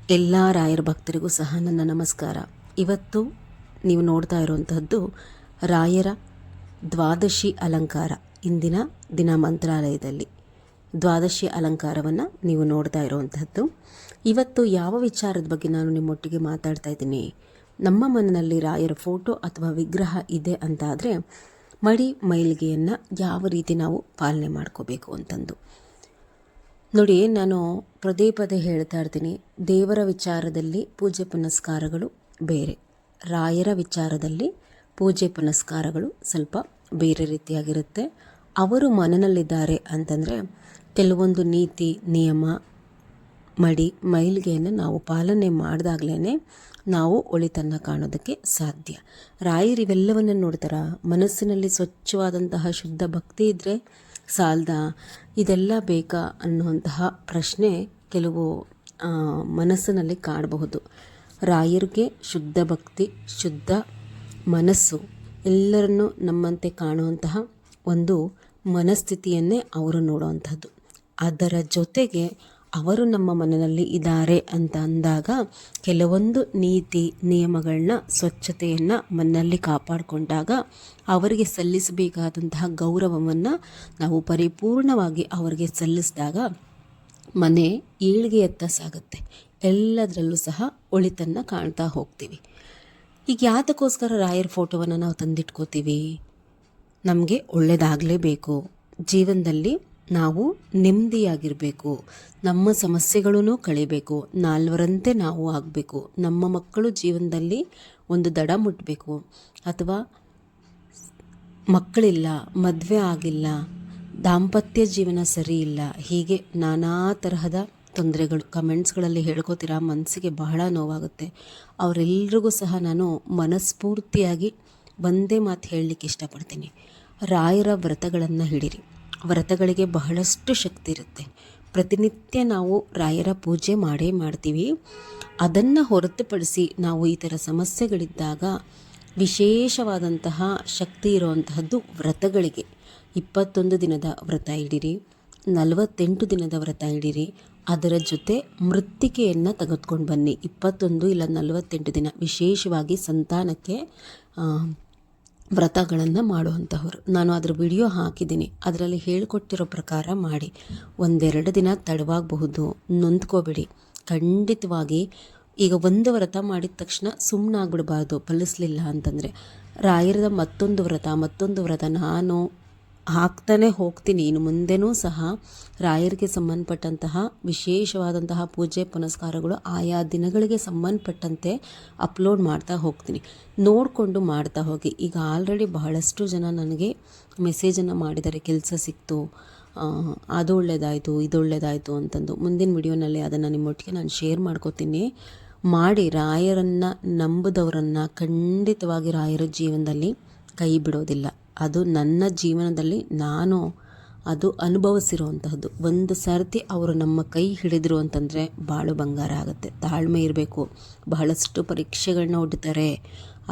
ಎಲ್ಲ ರಾಯರ ಭಕ್ತರಿಗೂ ಸಹ ನನ್ನ ನಮಸ್ಕಾರ. ಇವತ್ತು ನೀವು ನೋಡ್ತಾ ಇರುವಂತಹದ್ದು ರಾಯರ ದ್ವಾದಶಿ ಅಲಂಕಾರ. ಇಂದಿನ ದಿನ ಮಂತ್ರಾಲಯದಲ್ಲಿ ದ್ವಾದಶಿ ಅಲಂಕಾರವನ್ನು ನೀವು ನೋಡ್ತಾ ಇರುವಂತಹದ್ದು. ಇವತ್ತು ಯಾವ ವಿಚಾರದ ಬಗ್ಗೆ ನಾನು ನಿಮ್ಮೊಟ್ಟಿಗೆ ಮಾತಾಡ್ತಾ ಇದ್ದೀನಿ, ನಮ್ಮ ಮನೆಯಲ್ಲಿ ರಾಯರ ಫೋಟೋ ಅಥವಾ ವಿಗ್ರಹ ಇದೆ ಅಂತಾದರೆ ಮಡಿ ಮೈಲಿಗೆಯನ್ನು ಯಾವ ರೀತಿ ನಾವು ಪಾಲನೆ ಮಾಡ್ಕೋಬೇಕು ಅಂತಂದು ನೋಡಿ. ನಾನು ಪದೇ ಪದೇ ಹೇಳ್ತಾ ಇರ್ತೀನಿ, ದೇವರ ವಿಚಾರದಲ್ಲಿ ಪೂಜೆ ಪುನಸ್ಕಾರಗಳು ಬೇರೆ, ರಾಯರ ವಿಚಾರದಲ್ಲಿ ಪೂಜೆ ಪುನಸ್ಕಾರಗಳು ಸ್ವಲ್ಪ ಬೇರೆ ರೀತಿಯಾಗಿರುತ್ತೆ. ಅವರು ಮನನಲ್ಲಿದ್ದಾರೆ ಅಂತಂದರೆ ಕೆಲವೊಂದು ನೀತಿ ನಿಯಮ ಮಡಿ ಮೈಲಿಗೆಯನ್ನು ನಾವು ಪಾಲನೆ ಮಾಡಿದಾಗಲೇ ನಾವು ಒಳಿತನ್ನು ಕಾಣೋದಕ್ಕೆ ಸಾಧ್ಯ. ರಾಯರು ಇವೆಲ್ಲವನ್ನು ನೋಡ್ತಾರ. ಮನಸ್ಸಿನಲ್ಲಿ ಸ್ವಚ್ಛವಾದಂತಹ ಶುದ್ಧ ಭಕ್ತಿ ಇದ್ದರೆ ಸಾಲದ, ಇದೆಲ್ಲ ಬೇಕಾ ಅನ್ನುವಂತಹ ಪ್ರಶ್ನೆ ಕೆಲವು ಮನಸ್ಸಿನಲ್ಲಿ ಕಾಡಬಹುದು. ರಾಯರಿಗೆ ಶುದ್ಧ ಭಕ್ತಿ, ಶುದ್ಧ ಮನಸ್ಸು, ಎಲ್ಲರನ್ನೂ ನಮ್ಮಂತೆ ಕಾಣುವಂತಹ ಒಂದು ಮನಸ್ಥಿತಿಯನ್ನೇ ಅವರು ನೋಡುವಂಥದ್ದು. ಅದರ ಜೊತೆಗೆ ಅವರು ನಮ್ಮ ಮನೆಯಲ್ಲಿ ಇದ್ದಾರೆ ಅಂತ ಅಂದಾಗ ಕೆಲವೊಂದು ನೀತಿ ನಿಯಮಗಳನ್ನ, ಸ್ವಚ್ಛತೆಯನ್ನು ಮನೆಯಲ್ಲಿ ಕಾಪಾಡಿಕೊಂಡಾಗ ಅವರಿಗೆ ಸಲ್ಲಿಸಬೇಕಾದಂತಹ ಗೌರವವನ್ನು ನಾವು ಪರಿಪೂರ್ಣವಾಗಿ ಅವರಿಗೆ ಸಲ್ಲಿಸಿದಾಗ ಮನೆ ಏಳಿಗೆಯತ್ತ ಸಾಗುತ್ತೆ. ಎಲ್ಲದರಲ್ಲೂ ಸಹ ಒಳಿತನ್ನು ಕಾಣ್ತಾ ಹೋಗ್ತೀವಿ. ಈಗ ಯಾತಕ್ಕೋಸ್ಕರ ರಾಯರ ಫೋಟೋವನ್ನು ನಾವು ತಂದಿಟ್ಕೋತೀವಿ? ನಮಗೆ ಒಳ್ಳೆಯದಾಗಲೇಬೇಕು, ಜೀವನದಲ್ಲಿ ನಾವು ನೆಮ್ಮದಿಯಾಗಿರಬೇಕು, ನಮ್ಮ ಸಮಸ್ಯೆಗಳೂ ಕಳಿಬೇಕು, ನಾಲ್ವರಂತೆ ನಾವು ಆಗಬೇಕು, ನಮ್ಮ ಮಕ್ಕಳು ಜೀವನದಲ್ಲಿ ಒಂದು ದಡ ಮುಟ್ಟಬೇಕು, ಅಥವಾ ಮಕ್ಕಳಿಲ್ಲ, ಮದುವೆ ಆಗಿಲ್ಲ, ದಾಂಪತ್ಯ ಜೀವನ ಸರಿ ಇಲ್ಲ, ಹೀಗೆ ನಾನಾ ತರಹದ ತೊಂದರೆಗಳು ಕಮೆಂಟ್ಸ್ಗಳಲ್ಲಿ ಹೇಳ್ಕೋತೀರಾ. ಮನಸ್ಸಿಗೆ ಬಹಳ ನೋವಾಗುತ್ತೆ. ಅವರೆಲ್ಲರಿಗೂ ಸಹ ನಾನು ಮನಸ್ಫೂರ್ತಿಯಾಗಿ ಒಂದೇ ಮಾತು ಹೇಳಲಿಕ್ಕೆ ಇಷ್ಟಪಡ್ತೀನಿ, ರಾಯರ ವ್ರತಗಳನ್ನು ಹಿಡಿರಿ. ವ್ರತಗಳಿಗೆ ಬಹಳಷ್ಟು ಶಕ್ತಿ ಇರುತ್ತೆ. ಪ್ರತಿನಿತ್ಯ ನಾವು ರಾಯರ ಪೂಜೆ ಮಾಡೇ ಮಾಡ್ತೀವಿ. ಅದನ್ನು ಹೊರತುಪಡಿಸಿ ನಾವು ಈ ಥರ ಸಮಸ್ಯೆಗಳಿದ್ದಾಗ ವಿಶೇಷವಾದಂತಹ ಶಕ್ತಿ ಇರುವಂತಹದ್ದು ವ್ರತಗಳಿಗೆ. 21 ದಿನದ ವ್ರತ ಹಿಡೀರಿ, 48 ದಿನದ ವ್ರತ ಹಿಡೀರಿ. ಅದರ ಜೊತೆ ಮೃತ್ತಿಕೆಯನ್ನು ತೆಗೆದುಕೊಂಡು ಬನ್ನಿ. 21 ಇಲ್ಲ 48 ದಿನ ವಿಶೇಷವಾಗಿ ಸಂತಾನಕ್ಕೆ ವ್ರತಗಳನ್ನು ಮಾಡುವಂತಹವರು. ನಾನು ಅದರ ವಿಡಿಯೋ ಹಾಕಿದ್ದೀನಿ, ಅದರಲ್ಲಿ ಹೇಳಿಕೊಟ್ಟಿರೋ ಪ್ರಕಾರ ಮಾಡಿ. 1-2 ದಿನ ತಡವಾಗಬಹುದು, ನೊಂದ್ಕೋಬೇಡಿ. ಖಂಡಿತವಾಗಿ ಈಗ ಒಂದು ವ್ರತ ಮಾಡಿದ ತಕ್ಷಣ ಸುಮ್ಮನಾಗ್ಬಿಡಬಾರ್ದು. ಫಲಿಸಲಿಲ್ಲ ಅಂತಂದರೆ ರಾಯರದ ಮತ್ತೊಂದು ವ್ರತ ನಾನು ಹಾಕ್ತಾನೆ ಹೋಗ್ತೀನಿ. ಇನ್ನು ಮುಂದೆನೂ ಸಹ ರಾಯರಿಗೆ ಸಂಬಂಧಪಟ್ಟಂತಹ ವಿಶೇಷವಾದಂತಹ ಪೂಜೆ ಪುನಸ್ಕಾರಗಳು ಆಯಾ ದಿನಗಳಿಗೆ ಸಂಬಂಧಪಟ್ಟಂತೆ ಅಪ್ಲೋಡ್ ಮಾಡ್ತಾ ಹೋಗ್ತೀನಿ. ನೋಡಿಕೊಂಡು ಮಾಡ್ತಾ ಹೋಗಿ. ಈಗ ಆಲ್ರೆಡಿ ಬಹಳಷ್ಟು ಜನ ನನಗೆ ಮೆಸೇಜನ್ನು ಮಾಡಿದ್ದಾರೆ, ಕೆಲಸ ಸಿಕ್ತು, ಅದು ಒಳ್ಳೆಯದಾಯಿತು, ಇದು ಒಳ್ಳೆಯದಾಯಿತು ಅಂತಂದು. ಮುಂದಿನ ವಿಡಿಯೋನಲ್ಲಿ ಅದನ್ನು ನಿಮ್ಮೊಟ್ಟಿಗೆ ನಾನು ಶೇರ್ ಮಾಡ್ಕೋತೀನಿ. ಮಾಡಿ. ರಾಯರನ್ನು ನಂಬುದವರನ್ನು ಖಂಡಿತವಾಗಿ ರಾಯರ ಜೀವನದಲ್ಲಿ ಕೈ ಬಿಡೋದಿಲ್ಲ. ಅದು ನನ್ನ ಜೀವನದಲ್ಲಿ ನಾನು ಅದು ಅನುಭವಿಸಿರುವಂತಹದ್ದು. ಒಂದು ಸರ್ತಿ ಅವರು ನಮ್ಮ ಕೈ ಹಿಡಿದ್ರು ಅಂತಂದರೆ ಬಾಳು ಬಂಗಾರ ಆಗುತ್ತೆ. ತಾಳ್ಮೆ ಇರಬೇಕು. ಬಹಳಷ್ಟು ಪರೀಕ್ಷೆಗಳನ್ನ ಒಡ್ತಾರೆ,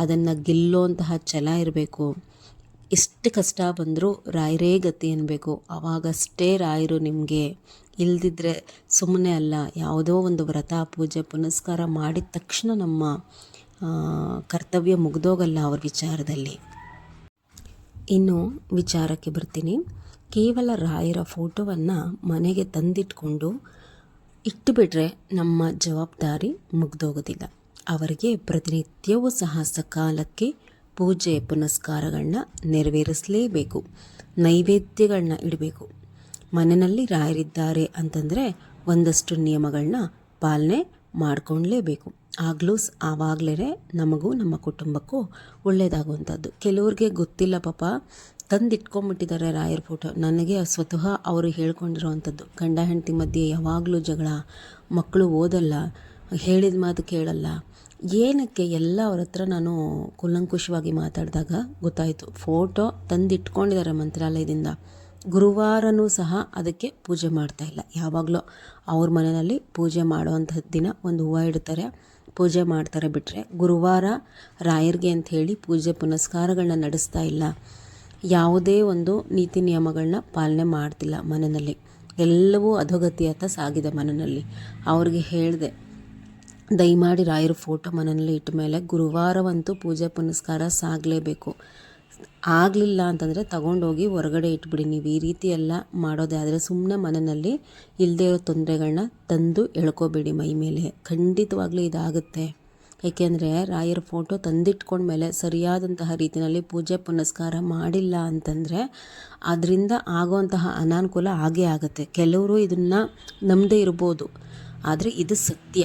ಅದನ್ನು ಗೆಲ್ಲುವಂತಹ ಛಲ ಇರಬೇಕು. ಎಷ್ಟು ಕಷ್ಟ ಬಂದರೂ ರಾಯರೇ ಗತಿ ಅನ್ನಬೇಕು. ಆವಾಗಷ್ಟೇ ರಾಯರು ನಿಮಗೆ. ಇಲ್ದಿದ್ರೆ ಸುಮ್ಮನೆ ಅಲ್ಲ. ಯಾವುದೋ ಒಂದು ವ್ರತ ಪೂಜೆ ಪುನಸ್ಕಾರ ಮಾಡಿದ ತಕ್ಷಣ ನಮ್ಮ ಕರ್ತವ್ಯ ಮುಗಿದೋಗಲ್ಲ ಅವ್ರ ವಿಚಾರದಲ್ಲಿ. ಇನ್ನು ವಿಚಾರಕ್ಕೆ ಬರ್ತೀನಿ. ಕೇವಲ ರಾಯರ ಫೋಟೋವನ್ನು ಮನೆಗೆ ತಂದಿಟ್ಕೊಂಡು ಇಟ್ಟುಬಿಟ್ರೆ ನಮ್ಮ ಜವಾಬ್ದಾರಿ ಮುಗ್ದೋಗೋದಿಲ್ಲ. ಅವರಿಗೆ ಪ್ರತಿನಿತ್ಯವೂ ಸಹ ಸಕಾಲಕ್ಕೆ ಪೂಜೆ ಪುನಸ್ಕಾರಗಳನ್ನ ನೆರವೇರಿಸಲೇಬೇಕು. ನೈವೇದ್ಯಗಳನ್ನ ಇಡಬೇಕು. ಮನೆಯಲ್ಲಿ ರಾಯರಿದ್ದಾರೆ ಅಂತಂದರೆ ಒಂದಷ್ಟು ನಿಯಮಗಳನ್ನ ಪಾಲನೆ ಮಾಡಿಕೊಳ್ಳಲೇಬೇಕು. ಆವಾಗಲೇ ನಮಗೂ ನಮ್ಮ ಕುಟುಂಬಕ್ಕೂ ಒಳ್ಳೆಯದಾಗುವಂಥದ್ದು. ಕೆಲವ್ರಿಗೆ ಗೊತ್ತಿಲ್ಲ ಪಾಪ, ತಂದಿಟ್ಕೊಂಡ್ಬಿಟ್ಟಿದ್ದಾರೆ ರಾಯರ ಫೋಟೋ. ನನಗೆ ಸ್ವತಃ ಅವರು ಹೇಳ್ಕೊಂಡಿರೋವಂಥದ್ದು, ಗಂಡ ಹೆಂಡತಿ ಮಧ್ಯೆ ಯಾವಾಗಲೂ ಜಗಳ, ಮಕ್ಕಳು ಓದಲ್ಲ, ಹೇಳಿದ ಮಾತು ಕೇಳಲ್ಲ. ಏನಕ್ಕೆ ಎಲ್ಲ ಅವ್ರ ಹತ್ರ ನಾನು ಕೂಲಂಕುಷವಾಗಿ ಮಾತಾಡಿದಾಗ ಗೊತ್ತಾಯಿತು. ಫೋಟೋ ತಂದಿಟ್ಕೊಂಡಿದ್ದಾರೆ ಮಂತ್ರಾಲಯದಿಂದ. ಗುರುವಾರನೂ ಸಹ ಅದಕ್ಕೆ ಪೂಜೆ ಮಾಡ್ತಾಯಿಲ್ಲ. ಯಾವಾಗಲೂ ಅವ್ರ ಮನೆಯಲ್ಲಿ ಪೂಜೆ ಮಾಡುವಂಥದ್ದು ದಿನ ಒಂದು ಹೂವು ಇಡ್ತಾರೆ, ಪೂಜೆ ಮಾಡ್ತಾರೆ. ಬಿಟ್ಟರೆ ಗುರುವಾರ ರಾಯರಿಗೆ ಅಂತ ಹೇಳಿ ಪೂಜೆ ಪುನಸ್ಕಾರಗಳನ್ನ ನಡೆಸ್ತಾ ಇಲ್ಲ. ಯಾವುದೇ ಒಂದು ನೀತಿ ನಿಯಮಗಳನ್ನ ಪಾಲನೆ ಮಾಡ್ತಿಲ್ಲ ಮನೆಯಲ್ಲಿ. ಎಲ್ಲವೂ ಅಧೋಗತಿಯತ್ತ ಸಾಗಿದೆ ಮನೆಯಲ್ಲಿ. ಅವ್ರಿಗೆ ಹೇಳಿದೆ, ದಯಮಾಡಿ ರಾಯರ ಫೋಟೋ ಮನೆಯಲ್ಲಿ ಇಟ್ಟ ಮೇಲೆ ಗುರುವಾರವಂತೂ ಪೂಜೆ ಪುನಸ್ಕಾರ ಸಾಗಲೇಬೇಕು. ಆಗಲಿಲ್ಲ ಅಂತಂದರೆ ತಗೊಂಡೋಗಿ ಹೊರಗಡೆ ಇಟ್ಬಿಡಿ. ನೀವು ಈ ರೀತಿ ಎಲ್ಲ ಮಾಡೋದೇ ಆದರೆ ಸುಮ್ಮನೆ ಮನೆಯಲ್ಲಿ ಇಲ್ಲದೇ ಇರೋ ತೊಂದರೆಗಳನ್ನ ತಂದು ಎಳ್ಕೊಬೇಡಿ ಮೈ ಮೇಲೆ. ಖಂಡಿತವಾಗ್ಲೂ ಇದಾಗುತ್ತೆ. ಏಕೆಂದರೆ ರಾಯರ ಫೋಟೋ ತಂದಿಟ್ಕೊಂಡ್ಮೇಲೆ ಸರಿಯಾದಂತಹ ರೀತಿಯಲ್ಲಿ ಪೂಜೆ ಪುನಸ್ಕಾರ ಮಾಡಿಲ್ಲ ಅಂತಂದರೆ ಅದರಿಂದ ಆಗುವಂತಹ ಅನಾನುಕೂಲ ಆಗೇ ಆಗುತ್ತೆ. ಕೆಲವರು ಇದನ್ನು ನಂಬದೇ ಇರ್ಬೋದು, ಆದರೆ ಇದು ಸತ್ಯ.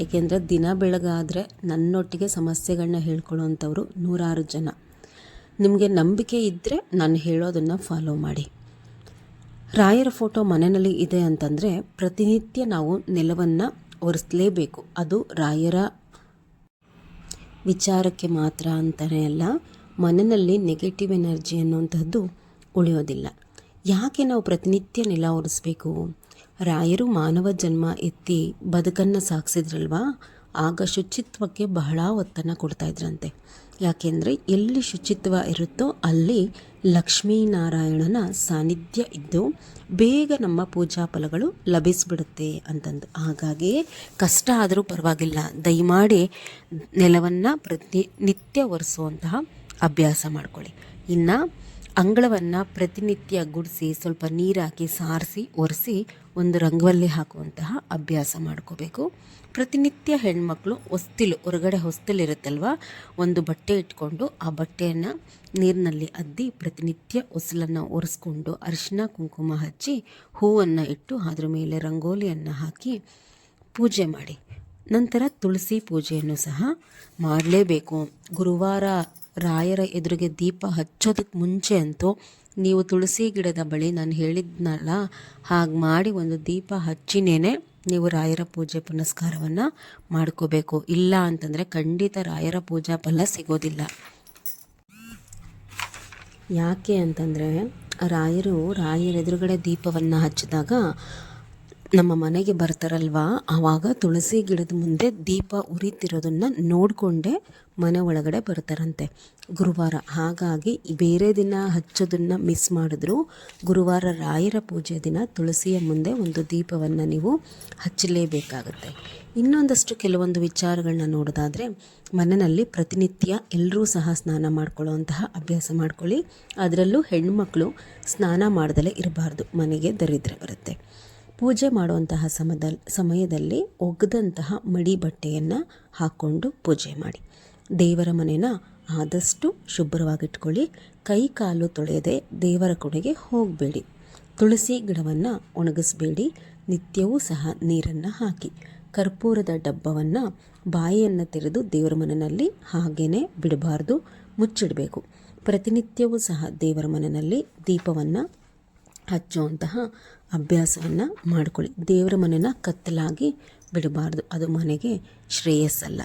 ಏಕೆಂದರೆ ದಿನ ಬೆಳಗಾದರೆ ನನ್ನೊಟ್ಟಿಗೆ ಸಮಸ್ಯೆಗಳನ್ನ ಹೇಳ್ಕೊಳ್ಳೋವಂಥವ್ರು ನೂರಾರು ಜನ. ನಿಮಗೆ ನಂಬಿಕೆ ಇದ್ದರೆ ನಾನು ಹೇಳೋದನ್ನು ಫಾಲೋ ಮಾಡಿ. ರಾಯರ ಫೋಟೋ ಮನೆಯಲ್ಲಿ ಇದೆ ಅಂತಂದರೆ ಪ್ರತಿನಿತ್ಯ ನಾವು ನೆಲವನ್ನು ಒರೆಸಲೇಬೇಕು. ಅದು ರಾಯರ ವಿಚಾರಕ್ಕೆ ಮಾತ್ರ ಅಂತಲೇ ಅಲ್ಲ, ಮನೆಯಲ್ಲಿ ನೆಗೆಟಿವ್ ಎನರ್ಜಿ ಅನ್ನುವಂಥದ್ದು ಉಳಿಯೋದಿಲ್ಲ. ಯಾಕೆ ನಾವು ಪ್ರತಿನಿತ್ಯ ನೆಲ ಒರೆಸಬೇಕು? ರಾಯರು ಮಾನವ ಜನ್ಮ ಎತ್ತಿ ಬದುಕನ್ನು ಸಾಗಿಸಿದ್ರಲ್ವ, ಆಗ ಶುಚಿತ್ವಕ್ಕೆ ಬಹಳ ಒತ್ತನ್ನು ಕೊಡ್ತಾಯಿದ್ರಂತೆ. ಯಾಕೆಂದರೆ ಎಲ್ಲಿ ಶುಚಿತ್ವ ಇರುತ್ತೋ ಅಲ್ಲಿ ಲಕ್ಷ್ಮೀನಾರಾಯಣನ ಸಾನ್ನಿಧ್ಯ ಇದ್ದು ಬೇಗ ನಮ್ಮ ಪೂಜಾ ಫಲಗಳು ಲಭಿಸಿಬಿಡುತ್ತೆ ಅಂತಂದು. ಹಾಗಾಗಿ ಕಷ್ಟ ಆದರೂ ಪರವಾಗಿಲ್ಲ, ದಯಮಾಡಿ ನೆಲವನ್ನು ಪ್ರತಿನಿತ್ಯ ಒರೆಸುವಂತಹ ಅಭ್ಯಾಸ ಮಾಡ್ಕೊಳ್ಳಿ. ಇನ್ನು ಅಂಗಳವನ್ನು ಪ್ರತಿನಿತ್ಯ ಗುಡಿಸಿ ಸ್ವಲ್ಪ ನೀರು ಹಾಕಿ ಸಾರಿಸಿ ಒರೆಸಿ ಒಂದು ರಂಗವಲ್ಲಿ ಹಾಕುವಂತಹ ಅಭ್ಯಾಸ ಮಾಡ್ಕೋಬೇಕು. ಪ್ರತಿನಿತ್ಯ ಹೆಣ್ಮಕ್ಳು ಹೊರಗಡೆ ಹೊಸ್ತಿಲಿರುತ್ತಲ್ವ, ಒಂದು ಬಟ್ಟೆ ಇಟ್ಕೊಂಡು ಆ ಬಟ್ಟೆಯನ್ನು ನೀರಿನಲ್ಲಿ ಅದ್ದಿ ಪ್ರತಿನಿತ್ಯ ಹೊಸಲನ್ನು ಒರೆಸ್ಕೊಂಡು ಅರಿಶಿನ ಕುಂಕುಮ ಹಚ್ಚಿ ಹೂವನ್ನು ಇಟ್ಟು ಅದ್ರ ಮೇಲೆ ರಂಗೋಲಿಯನ್ನು ಹಾಕಿ ಪೂಜೆ ಮಾಡಿ. ನಂತರ ತುಳಸಿ ಪೂಜೆಯನ್ನು ಸಹ ಮಾಡಲೇಬೇಕು. ಗುರುವಾರ ರಾಯರ ಎದುರಿಗೆ ದೀಪ ಹಚ್ಚೋದಕ್ಕೆ ಮುಂಚೆ ಅಂತೂ ನೀವು ತುಳಸಿ ಗಿಡದ ಬಳಿ ನಾನು ಹೇಳಿದ್ನಲ್ಲ ಹಾಗೆ ಮಾಡಿ ಒಂದು ದೀಪ ಹಚ್ಚಿನೇ ನೀವು ರಾಯರ ಪೂಜೆ ಪುನಸ್ಕಾರವನ್ನು ಮಾಡ್ಕೋಬೇಕು. ಇಲ್ಲ ಅಂತಂದರೆ ಖಂಡಿತ ರಾಯರ ಪೂಜಾ ಫಲ ಸಿಗೋದಿಲ್ಲ. ಯಾಕೆ ಅಂತಂದರೆ ರಾಯರ ಎದುರುಗಡೆ ದೀಪವನ್ನು ಹಚ್ಚಿದಾಗ ನಮ್ಮ ಮನೆಗೆ ಬರ್ತಾರಲ್ವ, ಆವಾಗ ತುಳಸಿ ಗಿಡದ ಮುಂದೆ ದೀಪ ಉರಿತಿರೋದನ್ನು ನೋಡಿಕೊಂಡೇ ಮನೆ ಒಳಗಡೆ ಬರ್ತಾರಂತೆ ಗುರುವಾರ. ಹಾಗಾಗಿ ಬೇರೆ ದಿನ ಹಚ್ಚೋದನ್ನು ಮಿಸ್ ಮಾಡಿದ್ರು ಗುರುವಾರ ರಾಯರ ಪೂಜೆ ದಿನ ತುಳಸಿಯ ಮುಂದೆ ಒಂದು ದೀಪವನ್ನು ನೀವು ಹಚ್ಚಲೇಬೇಕಾಗತ್ತೆ. ಇನ್ನೊಂದಷ್ಟು ಕೆಲವೊಂದು ವಿಚಾರಗಳನ್ನ ನೋಡೋದಾದರೆ, ಮನೆಯಲ್ಲಿ ಪ್ರತಿನಿತ್ಯ ಎಲ್ಲರೂ ಸಹ ಸ್ನಾನ ಮಾಡ್ಕೊಳ್ಳುವಂತಹ ಅಭ್ಯಾಸ ಮಾಡ್ಕೊಳ್ಳಿ. ಅದರಲ್ಲೂ ಹೆಣ್ಣುಮಕ್ಕಳು ಸ್ನಾನ ಮಾಡ್ದಲೇ ಇರಬಾರ್ದು, ಮನೆಗೆ ದರಿದ್ರ ಬರುತ್ತೆ. ಪೂಜೆ ಮಾಡುವಂತಹ ಸಮಯದಲ್ಲಿ ಒಗೆದಂತಹ ಮಡಿ ಬಟ್ಟೆಯನ್ನು ಹಾಕ್ಕೊಂಡು ಪೂಜೆ ಮಾಡಿ. ದೇವರ ಮನೆನ ಆದಷ್ಟು ಶುಭ್ರವಾಗಿಟ್ಕೊಳ್ಳಿ. ಕೈ ಕಾಲು ತೊಳೆಯದೆ ದೇವರ ಕೊನೆಗೆ ಹೋಗಬೇಡಿ. ತುಳಸಿ ಗಿಡವನ್ನು ಒಣಗಿಸಬೇಡಿ. ನಿತ್ಯವೂ ಸಹ ನೀರನ್ನು ಹಾಕಿ. ಕರ್ಪೂರದ ಡಬ್ಬವನ್ನು ಬಾಯಿಯನ್ನು ತೆರೆದು ದೇವರ ಮನೆಯಲ್ಲಿ ಹಾಗೇ ಬಿಡಬಾರ್ದು, ಮುಚ್ಚಿಡಬೇಕು. ಪ್ರತಿನಿತ್ಯವೂ ಸಹ ದೇವರ ಮನೆಯಲ್ಲಿ ದೀಪವನ್ನು ಹಚ್ಚುವಂತಹ ಅಭ್ಯಾಸವನ್ನು ಮಾಡಿಕೊಳ್ಳಿ. ದೇವರ ಮನೆನ ಕತ್ತಲಾಗಿ ಬಿಡಬಾರ್ದು, ಅದು ಮನೆಗೆ ಶ್ರೇಯಸ್ಸಲ್ಲ.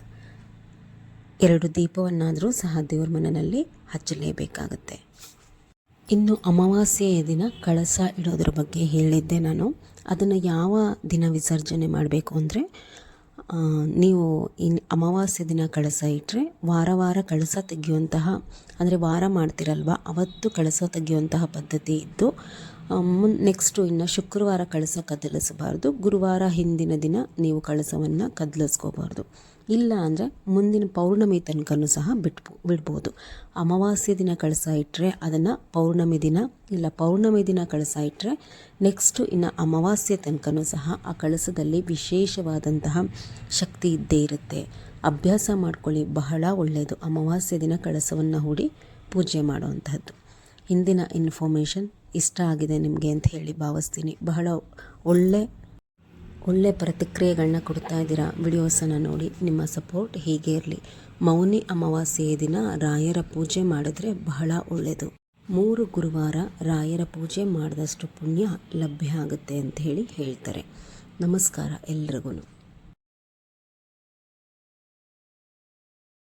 2 ದೀಪವನ್ನಾದರೂ ಸಹ ದೇವರ ಮನೆಯಲ್ಲಿ ಹಚ್ಚಲೇಬೇಕಾಗತ್ತೆ. ಇನ್ನು ಅಮಾವಾಸ್ಯೆಯ ದಿನ ಕಳಸ ಇಡೋದ್ರ ಬಗ್ಗೆ ಹೇಳಿದ್ದೆ ನಾನು. ಅದನ್ನು ಯಾವ ದಿನ ವಿಸರ್ಜನೆ ಮಾಡಬೇಕು ಅಂದರೆ, ನೀವು ಅಮಾವಾಸ್ಯೆ ದಿನ ಕಳಸ ಇಟ್ಟರೆ ವಾರ ಕಳಸ ತೆಗೆಯುವಂತಹ, ಅಂದರೆ ವಾರ ಮಾಡ್ತಿರಲ್ವ ಅವತ್ತು ಕಳಸ ತೆಗೆಯುವಂತಹ ಪದ್ಧತಿ ಇದ್ದು, ನೆಕ್ಸ್ಟು ಇನ್ನು ಶುಕ್ರವಾರ ಕಳಸ ಕದಲಿಸಬಾರ್ದು. ಗುರುವಾರ ಹಿಂದಿನ ದಿನ ನೀವು ಕಳಸವನ್ನು ಕದಲಿಸ್ಕೋಬಾರ್ದು. ಇಲ್ಲ ಅಂದರೆ ಮುಂದಿನ ಪೌರ್ಣಮಿ ತನಕನೂ ಸಹ ಬಿಡ್ಬೋದು. ಅಮಾವಾಸ್ಯೆ ದಿನ ಕಳಸ ಇಟ್ಟರೆ ಅದನ್ನು ಪೌರ್ಣಮಿ ದಿನ ಕಳಸ ಇಟ್ಟರೆ ನೆಕ್ಸ್ಟು ಇನ್ನು ಅಮಾವಾಸ್ಯೆ ತನಕನೂ ಸಹ ಆ ಕಳಸದಲ್ಲಿ ವಿಶೇಷವಾದಂತಹ ಶಕ್ತಿ ಇದ್ದೇ ಇರುತ್ತೆ. ಅಭ್ಯಾಸ ಮಾಡ್ಕೊಳ್ಳಿ, ಬಹಳ ಒಳ್ಳೆಯದು. ಅಮಾವಾಸ್ಯೆ ದಿನ ಕಳಸವನ್ನು ಹೂಡಿ ಪೂಜೆ ಮಾಡುವಂತಹದ್ದು. ಹಿಂದಿನ ಇನ್ಫಾರ್ಮೇಷನ್ ಇಷ್ಟ ಆಗಿದೆ ನಿಮಗೆ ಅಂತ ಹೇಳಿ ಭಾವಿಸ್ತೀನಿ. ಬಹಳ ಒಳ್ಳೆ ಪ್ರತಿಕ್ರಿಯೆಗಳನ್ನ ಕೊಡ್ತಾ ಇದ್ದೀರಾ ವಿಡಿಯೋಸನ್ನು ನೋಡಿ. ನಿಮ್ಮ ಸಪೋರ್ಟ್ ಹೀಗೆ ಇರಲಿ. ಮೌನಿ ಅಮಾವಾಸ್ಯೆಯ ದಿನ ರಾಯರ ಪೂಜೆ ಮಾಡಿದ್ರೆ ಬಹಳ ಒಳ್ಳೆಯದು. 3 ಗುರುವಾರ ರಾಯರ ಪೂಜೆ ಮಾಡಿದಷ್ಟು ಪುಣ್ಯ ಲಭ್ಯ ಆಗುತ್ತೆ ಅಂತ ಹೇಳ್ತಾರೆ. ನಮಸ್ಕಾರ ಎಲ್ರಿಗೂ.